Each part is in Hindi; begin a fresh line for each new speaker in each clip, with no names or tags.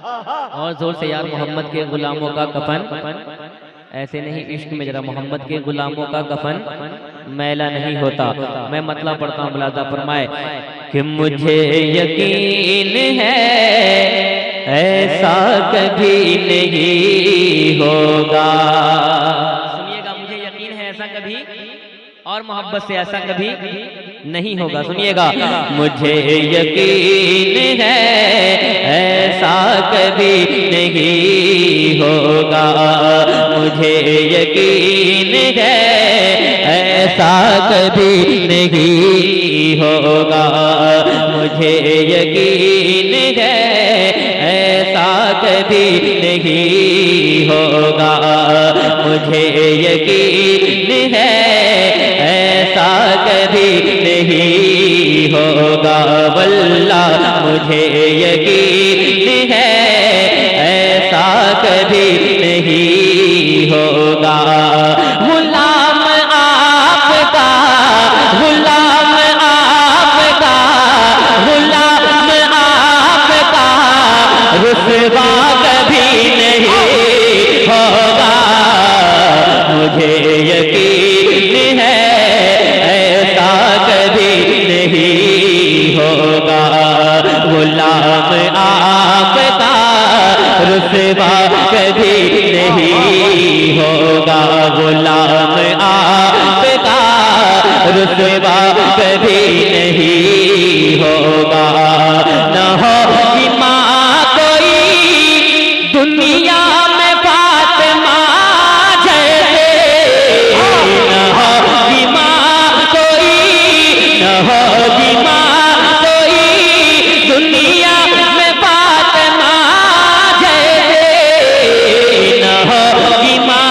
और जोर से यार मोहम्मद के गुलामों का कफन ऐसे नहीं, इश्क में जरा मोहम्मद के गुलामों का कफन मैला नहीं होता। मैं मतलब पढ़ता हूँ, मुलाजा फरमाए कि मुझे यकीन है ऐसा कभी नहीं होगा। सुनिएगा, मुझे यकीन है ऐसा कभी, और मोहब्बत से ऐसा कभी नहीं होगा। सुनिएगा, मुझे यकीन है ऐसा कभी नहीं होगा। मुझे यकीन है ऐसा कभी नहीं होगा। मुझे यकीन है ऐसा कभी नहीं होगा। मुझे यकीन है ऐसा कभी नहीं होगा। वल्लाह मुझे यकीन है ऐसा कभी नहीं होगा। गुलाम आपका, गुलाम आपका, गुलाम आपका रुसवा कभी नहीं होगा। मुझे यकीन है ऐसा कभी नहीं होगा। गुलाम आपका रुसवा कभी नहीं होगा। गुलाम आपका रुसवा कभी नहीं होगा। न होगी माँ कोई दुनिया में फातिमा जैसे, न होगी माँ कोई, न होगी माँ कोई दुनिया में फातिमा जैसे, न होगी माँ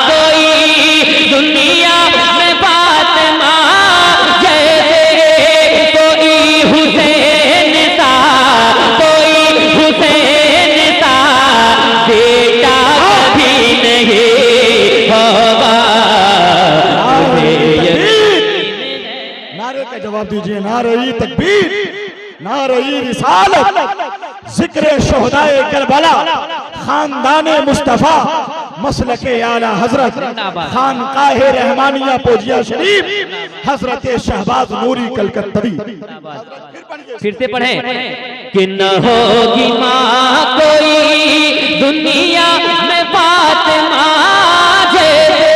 कोई दुनिया में फातिमा जैसे। कोई हुसैन सा, कोई हुसैन सा बेटा कभी नहीं होगा।
नारे का जवाब दीजिए, नारे तकबीर, नारे रिसालत, जिक्र शोहदाए करबला, खानदाने मुस्तफा, मसलके आला हजरत, खानकाहे रहमानिया पोजिया शरीफ, हजरत शहबाज नूरी कलकत्तवी।
फिर से पढ़ें कि न होगी माँ कोई दुनिया में फातिमा जैसे,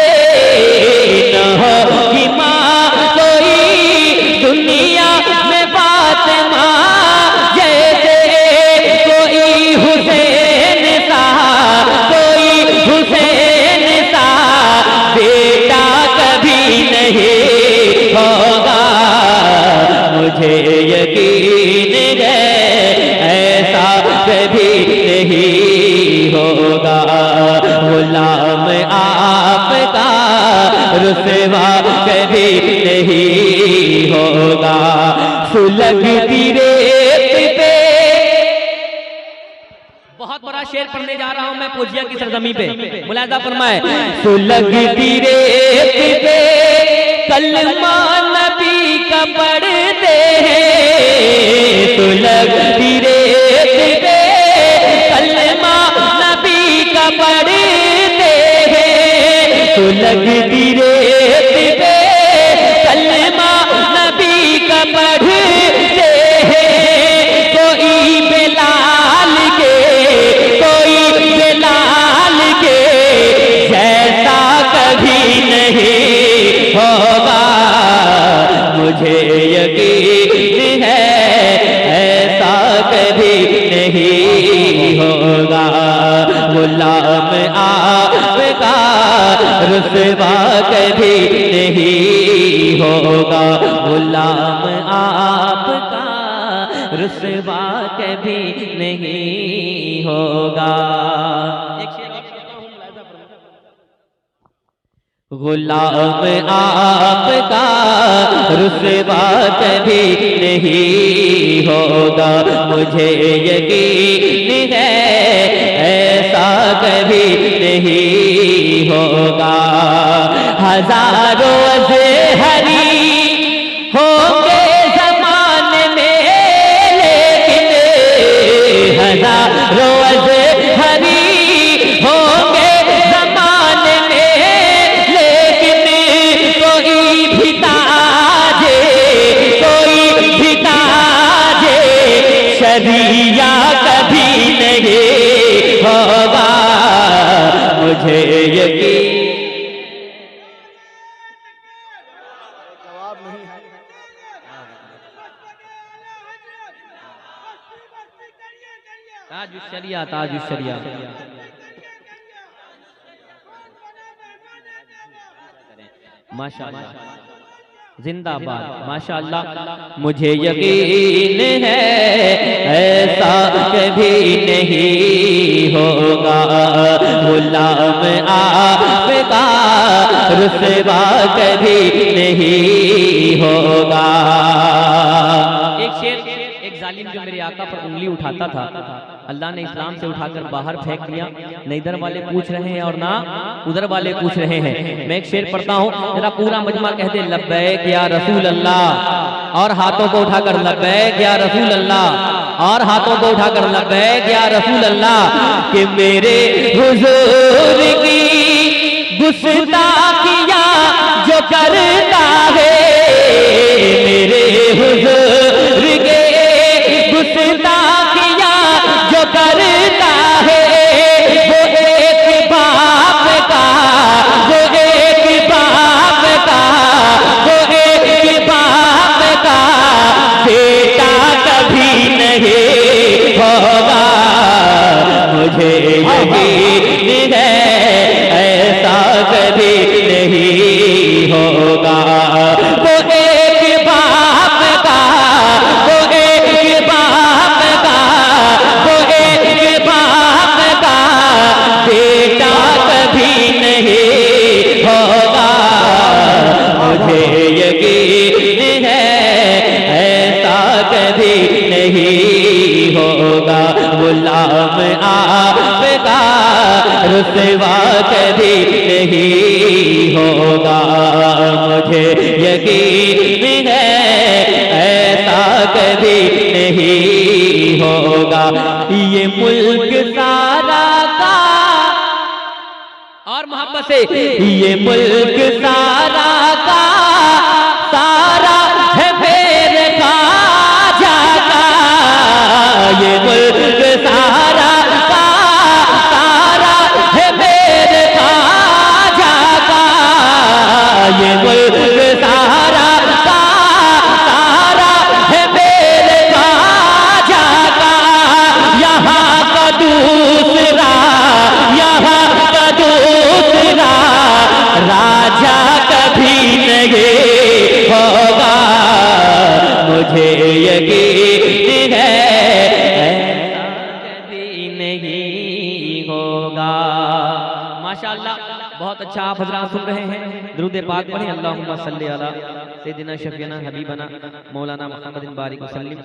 न होगी माँ कोई दुनिया में फातिमा जैसे। कोई हुसैन सा, कोई हुसैन सा बेटा कभी नहीं होगा। मुझे यकीन है ऐसा कभी नहीं होगा। गुलाम आपका रुसवा कभी नहीं होगा। सुलगती रेत पे, बहुत बड़ा शेर पढ़ने जा रहा हूं मैं पूजिया की सरजमी पे, मुलाजा फरमाए। सुलगती रेत पे कलमा नबी का पढ़ते हैं। सुलगती रेत पे कलमा नबी का पढ़ते हैं। सुलगती रेत पे कलमा नबी का पढ़ते हैं। कोई बेलाल के, कोई बेलाल के जैसा कभी नहीं होगा। मुझे यकीन है ऐसा कभी नहीं होगा। गुलाम आपका रुसवा कभी नहीं होगा। गुलाम आपका रुसवा कभी नहीं होगा। गुलाम आपका रुसवा कभी नहीं होगा। मुझे यकीन है ऐसा कभी नहीं होगा। हजारों अज़हरी होंगे ज़माने में, लेकिन हजारों मुझे यकीन। ताजुश्शरिया ताजुश्शरिया माशाअल्लाह, जिंदाबाद माशाअल्लाह। मुझे यकीन है ऐसा कभी नहीं होगा, गुलाम आपका रुसवा कभी नहीं होगा। एक शेर, एक जालिम जो मेरे आका पर उंगली उठाता था, अल्लाह ने इस्लाम से उठाकर बाहर फेंक दिया। न इधर वाले पूछ रहे हैं और ना उधर वाले पूछ रहे हैं। मैं एक शेर पढ़ता हूँ, जरा पूरा मजमा कहते लब्बैक या रसूल अल्लाह, और हाथों को उठाकर लब्बैक या रसूल अल्लाह, और हाथों को उठाकर लब्बैक या रसूल अल्लाह। कि मेरे हुजूर की गुस्ताखियाँ जो करता है, मेरे हुजूर के गुस्ताखियाँ जो करता है, वो एक बाप का, वो एक बाप का, वो एक बाप का बेटा कभी नहीं होगा। मुझे यकीन है ऐसा कभी नहीं होगा। वो एक बाप का, वो एक बाप का, वो एक बाप का बेटा कभी नहीं होगा। मुझे यकीन है ऐसा कभी नहीं होगा, गुलाम आपका रुसवा कभी नहीं होगा। मुझे यकीन है ऐसा कभी नहीं होगा। ये मुल्क सारा का, और मोहब्बत से, ये मुल्क सारा का सारा है मेरे ख्वाजा का। ये मुल्क सारा का सारा है मेरे ख्वाजा का। ये मुल्क सारा का सारा है मेरे ख्वाजा का। यहाँ का दूसरा, यहाँ का दूसरा राजा कभी नहीं होगा। मुझे यकीन है ऐसा कभी नहीं होगा। माशाअल्लाह, बहुत अच्छा आप हजरात सुन रहे हैं। दुरूद पाक पढ़ें, अल्लाहुम्मा सल्ली अला सय्यिदिना शफीना हबीबना मौलाना मुहम्मदिन बारिक वसल्लिम।